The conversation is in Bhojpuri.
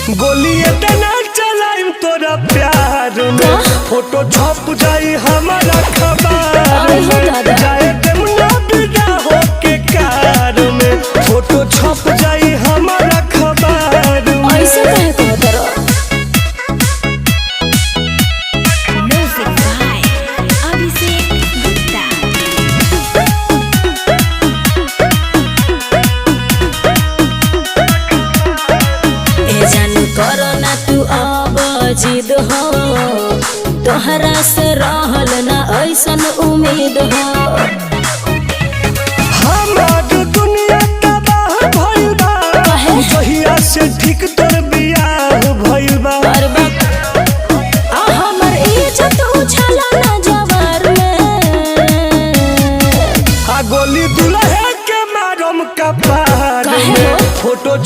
गोलिए तना चलाइम तोरा प्यार में, फोटो छप जाई हमारा खबर में, जाए देमना बिना होके कार में, फोटो छप जाई हमारा खबर में। ऐसे कहे को तोरा म्यूजिक बाय अभिषेक गुप्ता। ए जानू करो ना तू अब जिद हो, तोहरा से रहल ना ऐसन उम्मीद हो। हमार दुनिया तबाह भइल बा, जहिया से ठीक तोर बियाह भइल बा। हमर इज्जत उछाला ना जवार में, आ गोली दुल्हे के मारम कपार में, फोटो